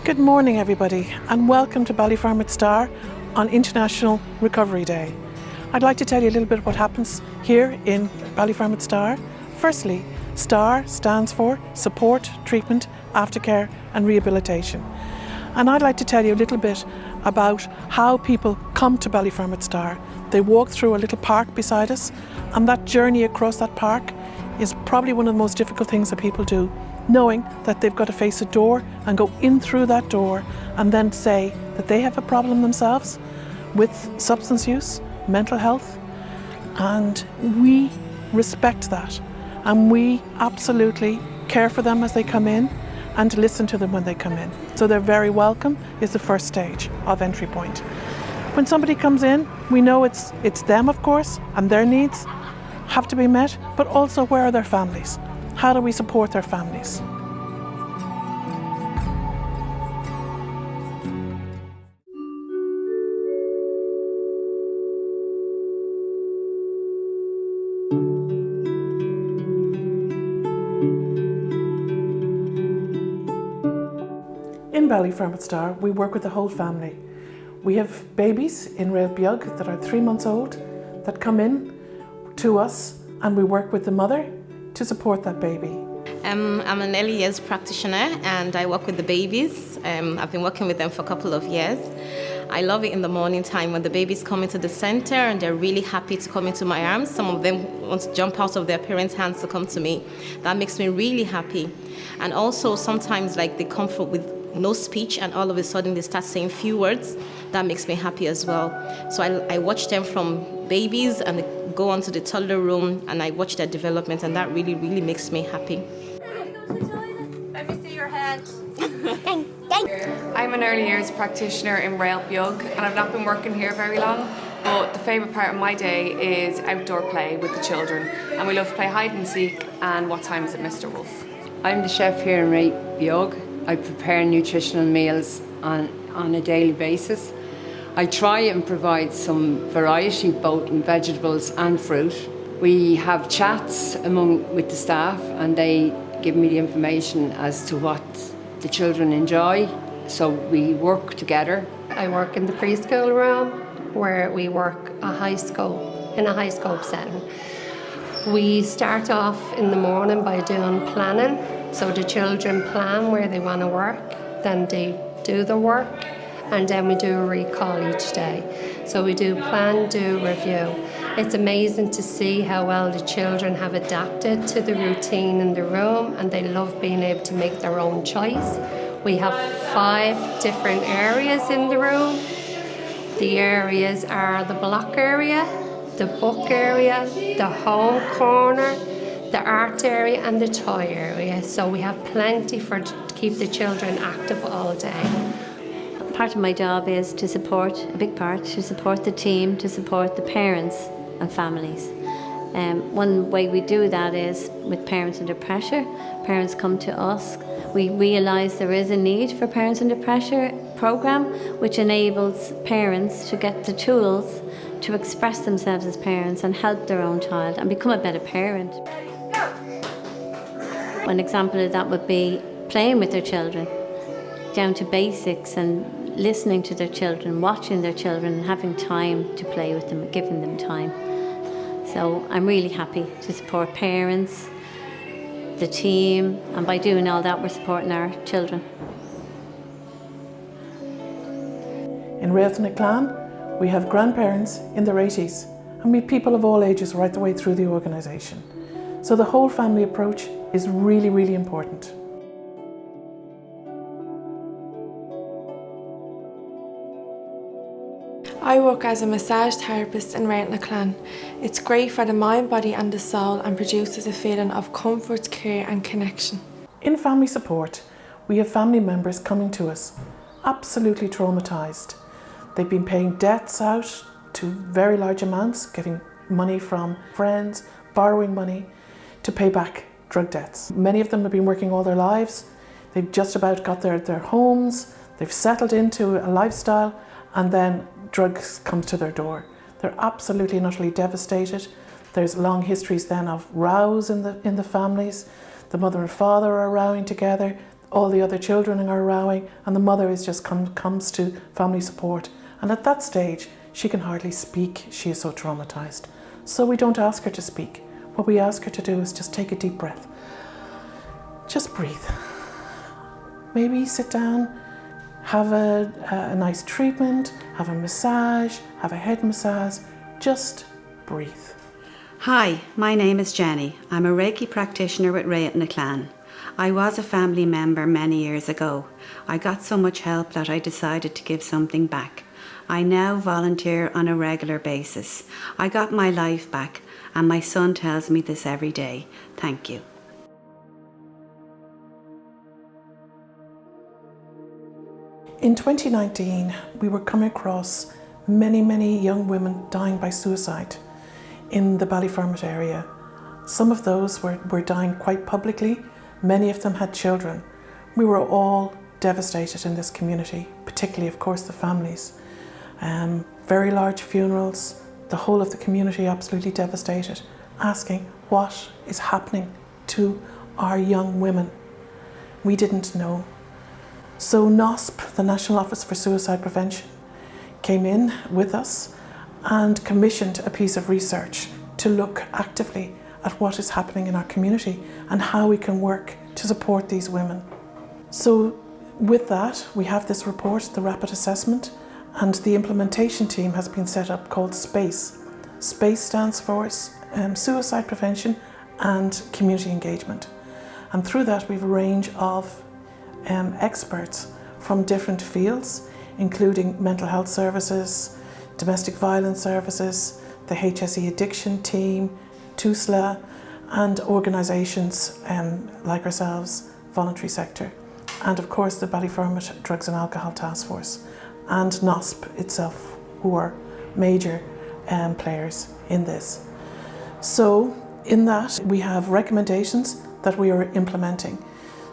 Good morning everybody and welcome to Ballyfermot STAR on International Recovery Day. I'd like to tell you a little bit what happens here in Ballyfermot STAR. Firstly, STAR stands for Support, Treatment, Aftercare and Rehabilitation. And I'd like to tell you a little bit about how people come to Ballyfermot STAR. They walk through a little park beside us, and that journey across that park is probably one of the most difficult things that people do, knowing that they've got to face a door and go in through that door and then say that they have a problem themselves with substance use, mental health, and we respect that and we absolutely care for them as they come in and listen to them when they come in. So they're very welcome is the first stage of entry point. When somebody comes in, we know it's them, of course, and their needs have to be met, but also where are their families? How do we support their families? In Ballyfermot STAR, we work with the whole family. We have babies in Railbeog that are 3 months old that come in to us, and we work with the mother to support that baby. I'm an early years practitioner and I work with the babies. I've been working with them for a couple of years. I love it in the morning time when the babies come into the center and they're really happy to come into my arms. Some of them want to jump out of their parents' hands to come to me. That makes me really happy. And also sometimes like they come with no speech and all of a sudden they start saying few words. That makes me happy as well. So I watch them from babies and they go onto the toddler room and I watch their development, and that really, really makes me happy. Let me see your head. I'm an early years practitioner in Railbeog and I've not been working here very long, but the favourite part of my day is outdoor play with the children, and we love to play hide and seek and What Time Is It, Mr. Wolf? I'm the chef here in Railbeog. I prepare nutritional meals on a daily basis. I try and provide some variety both in vegetables and fruit. We have chats with the staff and they give me the information as to what the children enjoy, so we work together. I work in the preschool room where we work in a high scope setting. We start off in the morning by doing planning, so the children plan where they want to work, then they do the work, and then we do a recall each day. So we do plan, do, review. It's amazing to see how well the children have adapted to the routine in the room, and they love being able to make their own choice. We have 5 different areas in the room. The areas are the block area, the book area, the home corner, the art area and the toy area. So we have plenty to keep the children active all day. Part of my job is to support, a big part, to support the team, to support the parents and families. One way we do that is with parents under pressure. Parents come to us. We realise there is a need for Parents Under Pressure programme, which enables parents to get the tools to express themselves as parents and help their own child and become a better parent. One example of that would be playing with their children, down to basics, and listening to their children, watching their children, and having time to play with them, giving them time. So I'm really happy to support parents, the team, and by doing all that we're supporting our children. In Railton Clan, we have grandparents in their 80s and we have people of all ages right the way through the organisation. So the whole family approach is really, really important. I work as a massage therapist in Railton Clan. It's great for the mind, body and the soul and produces a feeling of comfort, care and connection. In family support, we have family members coming to us, absolutely traumatised. They've been paying debts out to very large amounts, getting money from friends, borrowing money to pay back drug debts. Many of them have been working all their lives. They've just about got their homes, they've settled into a lifestyle, and then drugs come to their door. They're absolutely and utterly devastated. There's long histories then of rows in the families. The mother and father are rowing together. all the other children are rowing, and the mother is just comes to family support. And at that stage, she can hardly speak. She is so traumatized. So we don't ask her to speak. What we ask her to do is just take a deep breath. Just breathe. Maybe sit down, have a nice treatment, have a massage, have a head massage. Just breathe. Hi, my name is Jenny. I'm a Reiki practitioner with Rayat na Clan. I was a family member many years ago. I got so much help that I decided to give something back. I now volunteer on a regular basis. I got my life back, and my son tells me this every day. Thank you. In 2019, we were coming across many young women dying by suicide in the Ballyfermot area. Some of those were dying quite publicly. Many of them had children. We were all devastated in this community, particularly, of course, the families. Very large funerals, the whole of the community absolutely devastated, asking what is happening to our young women. We didn't know. So NOSP, the National Office for Suicide Prevention, came in with us and commissioned a piece of research to look actively at what is happening in our community and how we can work to support these women. So with that, we have this report, the rapid assessment, and the implementation team has been set up called SPACE. SPACE stands for Suicide Prevention and Community Engagement. And through that, we have a range of experts from different fields, including mental health services, domestic violence services, the HSE addiction team, TUSLA, and organisations like ourselves, voluntary sector, and of course the Ballyfermot Drugs and Alcohol Task Force, and NOSP itself, who are major players in this. So in that, we have recommendations that we are implementing.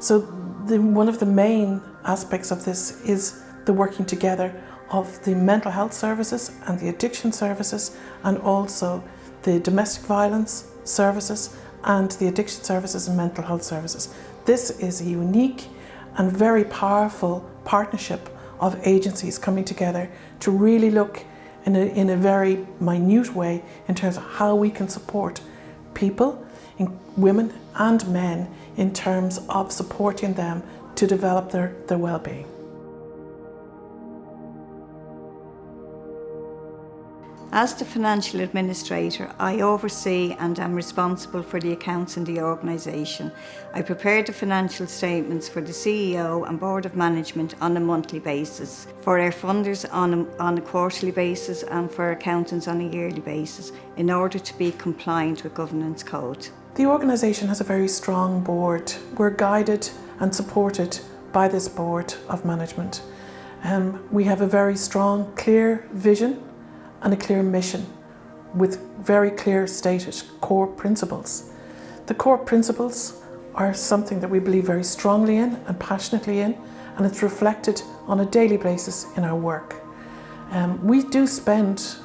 So one of the main aspects of this is the working together of the mental health services and the addiction services, and also the domestic violence services and the addiction services and mental health services. This is a unique and very powerful partnership of agencies coming together to really look in a very minute way in terms of how we can support people, women and men, in terms of supporting them to develop their well-being. As the financial administrator, I oversee and am responsible for the accounts in the organisation. I prepare the financial statements for the CEO and Board of Management on a monthly basis, for our funders on a quarterly basis, and for accountants on a yearly basis, in order to be compliant with Governance Code. The organisation has a very strong board. We're guided and supported by this Board of Management. We have a very strong, clear vision and a clear mission with very clear stated core principles. The core principles are something that we believe very strongly in and passionately in, and it's reflected on a daily basis in our work. We do spend,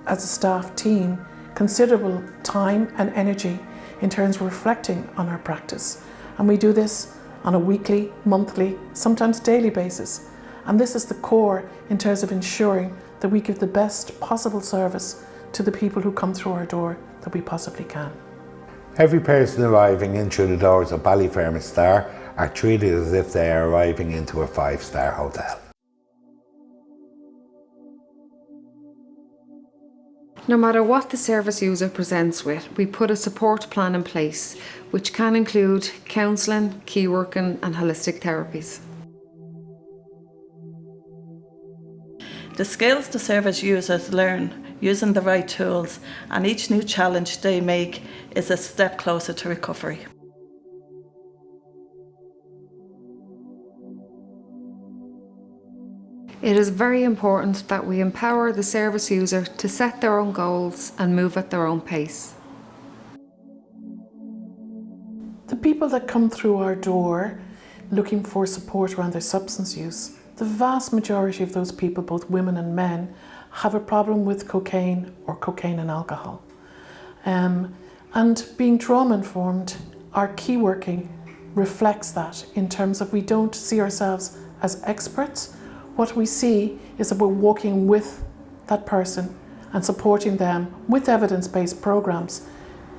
as a staff team, considerable time and energy in terms of reflecting on our practice, and we do this on a weekly, monthly, sometimes daily basis. And this is the core in terms of ensuring that we give the best possible service to the people who come through our door that we possibly can. Every person arriving in through the doors of Ballyfermot Star are treated as if they are arriving into a 5-star hotel. No matter what the service user presents with, we put a support plan in place, which can include counselling, key working and holistic therapies. The skills the service users learn using the right tools, and each new challenge they make is a step closer to recovery. It is very important that we empower the service user to set their own goals and move at their own pace. The people that come through our door looking for support around their substance use, the vast majority of those people, both women and men, have a problem with cocaine or cocaine and alcohol. And being trauma informed, our key working reflects that in terms of we don't see ourselves as experts. What we see is that we're walking with that person and supporting them with evidence-based programs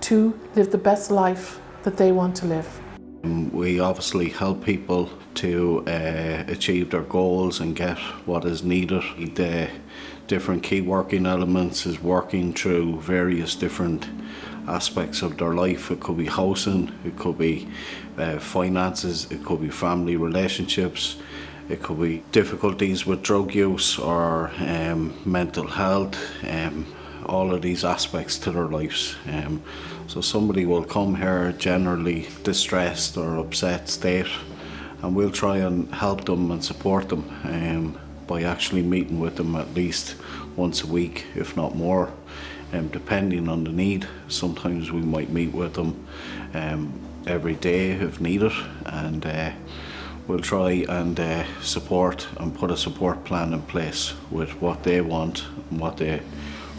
to live the best life that they want to live. We obviously help people to achieve their goals and get what is needed. The different key working elements is working through various different aspects of their life. It could be housing, it could be finances, it could be family relationships, it could be difficulties with drug use or mental health, all of these aspects to their lives. So somebody will come here generally distressed or upset state, and we'll try and help them and support them by actually meeting with them at least once a week, if not more, depending on the need. Sometimes we might meet with them every day if needed, and we'll try and support and put a support plan in place with what they want and what they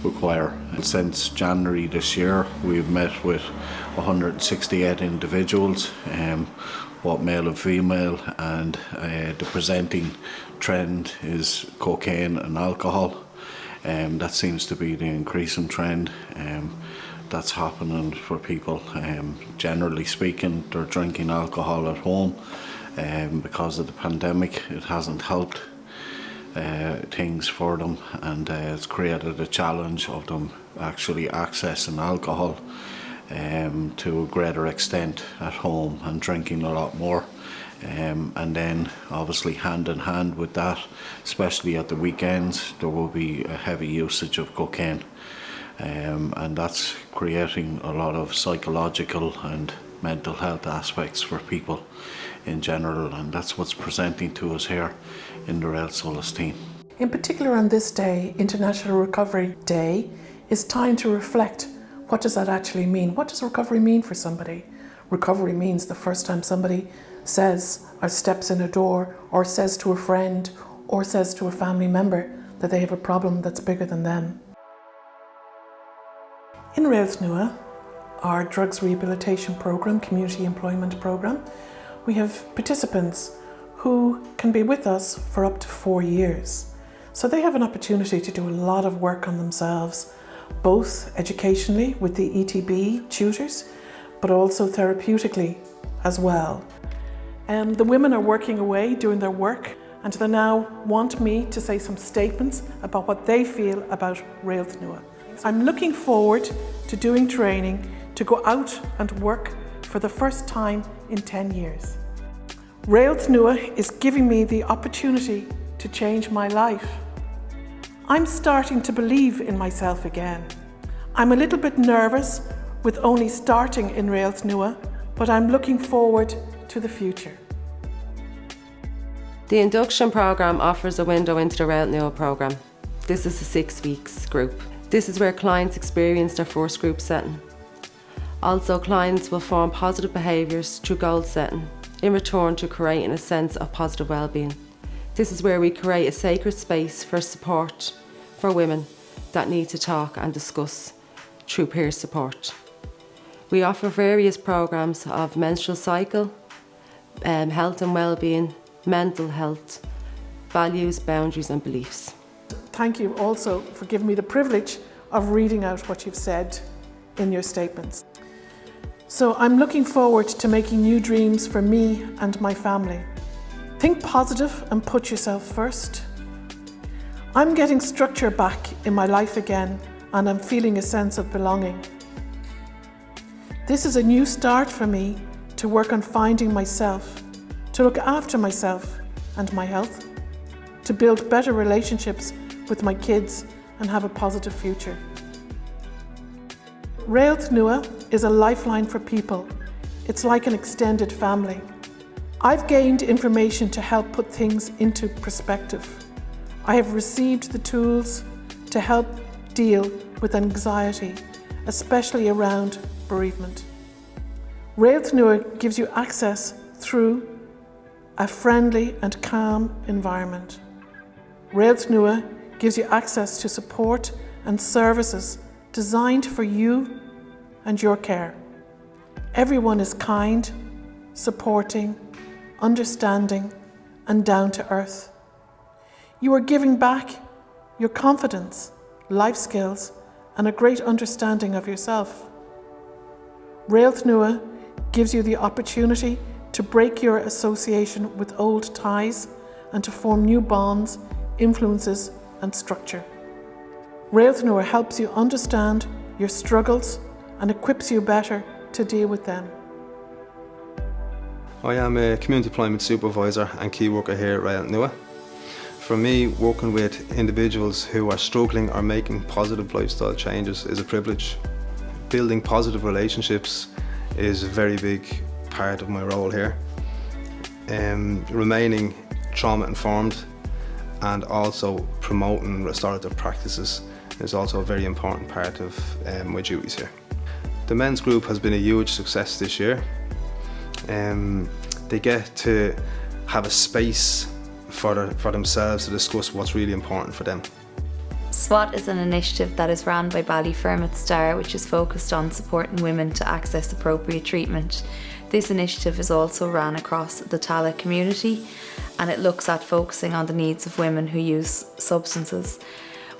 require. Since January this year, we've met with 168 individuals, both male and female, and the presenting trend is cocaine and alcohol. That seems to be the increasing trend that's happening for people. Generally speaking, they're drinking alcohol at home. Because of the pandemic, it hasn't helped things for them, and it's created a challenge of them actually accessing alcohol to a greater extent at home and drinking a lot more. And then obviously hand in hand with that, especially at the weekends, there will be a heavy usage of cocaine, and that's creating a lot of psychological and mental health aspects for people in general, and that's what's presenting to us here in the Rail Solas team. In particular on this day, International Recovery Day, is time to reflect, what does that actually mean? What does recovery mean for somebody? Recovery means the first time somebody says or steps in a door or says to a friend or says to a family member that they have a problem that's bigger than them. In Railth Nua, our drugs rehabilitation program, community employment program, we have participants who can be with us for up to 4 years. So they have an opportunity to do a lot of work on themselves, both educationally with the ETB tutors, but also therapeutically as well. The women are working away, doing their work, and they now want me to say some statements about what they feel about Railth Nua. I'm looking forward to doing training to go out and work for the first time in 10 years. Railth Nua is giving me the opportunity to change my life. I'm starting to believe in myself again. I'm a little bit nervous with only starting in Railth Nua, but I'm looking forward to the future. The induction programme offers a window into the Railth Nua programme. This is a 6 weeks group. This is where clients experience their first group setting. Also, clients will form positive behaviours through goal setting, in return to creating a sense of positive well-being. This is where we create a sacred space for support for women that need to talk and discuss through peer support. We offer various programmes of menstrual cycle, health and well-being, mental health, values, boundaries and beliefs. Thank you also for giving me the privilege of reading out what you've said in your statements. So I'm looking forward to making new dreams for me and my family. Think positive and put yourself first. I'm getting structure back in my life again, and I'm feeling a sense of belonging. This is a new start for me to work on finding myself, to look after myself and my health, to build better relationships with my kids and have a positive future. Railth Nua is a lifeline for people. It's like an extended family. I've gained information to help put things into perspective. I have received the tools to help deal with anxiety, especially around bereavement. Railth Nua gives you access through a friendly and calm environment. Railth Nua gives you access to support and services designed for you and your care. Everyone is kind, supporting, understanding, and down to earth. You are giving back your confidence, life skills, and a great understanding of yourself. Railth Nua gives you the opportunity to break your association with old ties and to form new bonds, influences, and structure. Railth Nua helps you understand your struggles and equips you better to deal with them. I am a Community Employment Supervisor and Key Worker here at Railth Nua. For me, working with individuals who are struggling or making positive lifestyle changes is a privilege. Building positive relationships is a very big part of my role here. Remaining trauma-informed and also promoting restorative practices is also a very important part of my duties here. The men's group has been a huge success this year. They get to have a space for themselves to discuss what's really important for them. SWAT is an initiative that is run by Ballyfermot STAR, which is focused on supporting women to access appropriate treatment. This initiative is also run across the Tala community, and it looks at focusing on the needs of women who use substances.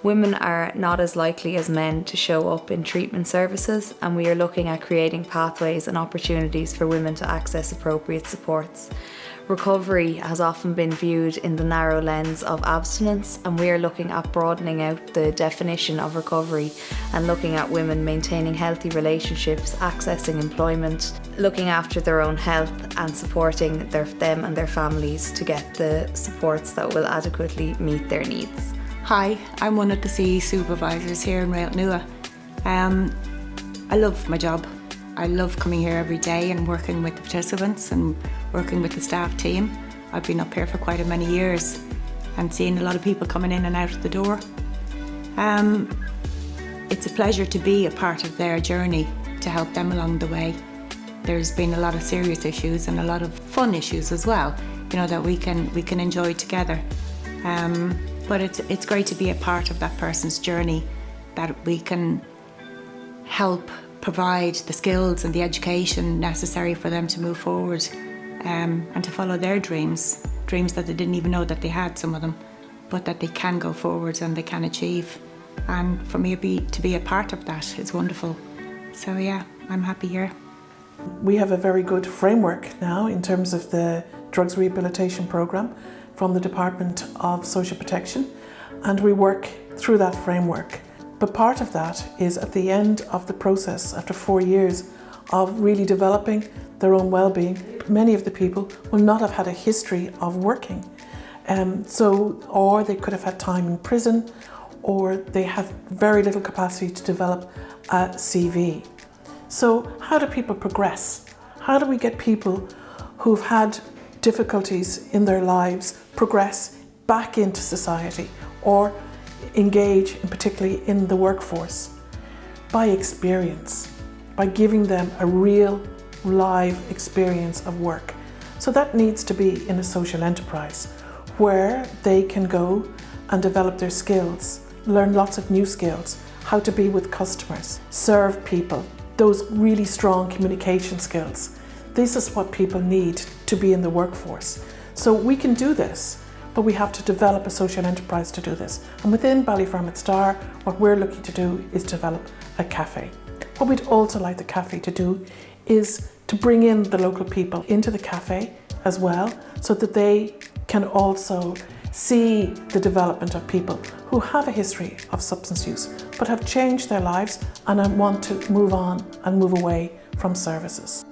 Women are not as likely as men to show up in treatment services, and we are looking at creating pathways and opportunities for women to access appropriate supports. Recovery has often been viewed in the narrow lens of abstinence, and we are looking at broadening out the definition of recovery and looking at women maintaining healthy relationships, accessing employment, looking after their own health and supporting them and their families to get the supports that will adequately meet their needs. Hi, I'm one of the CE supervisors here in Railth Nua. I love my job. I love coming here every day and working with the participants and working with the staff team. I've been up here for quite a many years and seeing a lot of people coming in and out of the door. It's a pleasure to be a part of their journey to help them along the way. There's been a lot of serious issues and a lot of fun issues as well, you know, that we can enjoy together. But it's great to be a part of that person's journey, that we can help provide the skills and the education necessary for them to move forward and to follow their dreams that they didn't even know that they had, some of them, but that they can go forward and they can achieve. And for me to be a part of that is wonderful. So yeah, I'm happy here. We have a very good framework now in terms of the drugs rehabilitation programme from the Department of Social Protection, and we work through that framework. But part of that is at the end of the process, after 4 years of really developing their own well-being, many of the people will not have had a history of working. Or they could have had time in prison, or they have very little capacity to develop a CV. So how do people progress? How do we get people who've had difficulties in their lives progress back into society or engage particularly in the workforce? By experience, by giving them a real live experience of work. So that needs to be in a social enterprise where they can go and develop their skills, learn lots of new skills, how to be with customers, serve people, those really strong communication skills. This is what people need to be in the workforce. So we can do this, but we have to develop a social enterprise to do this. And within Ballyfermot STAR, what we're looking to do is develop a cafe. What we'd also like the cafe to do is to bring in the local people into the cafe as well, so that they can also see the development of people who have a history of substance use, but have changed their lives and want to move on and move away from services.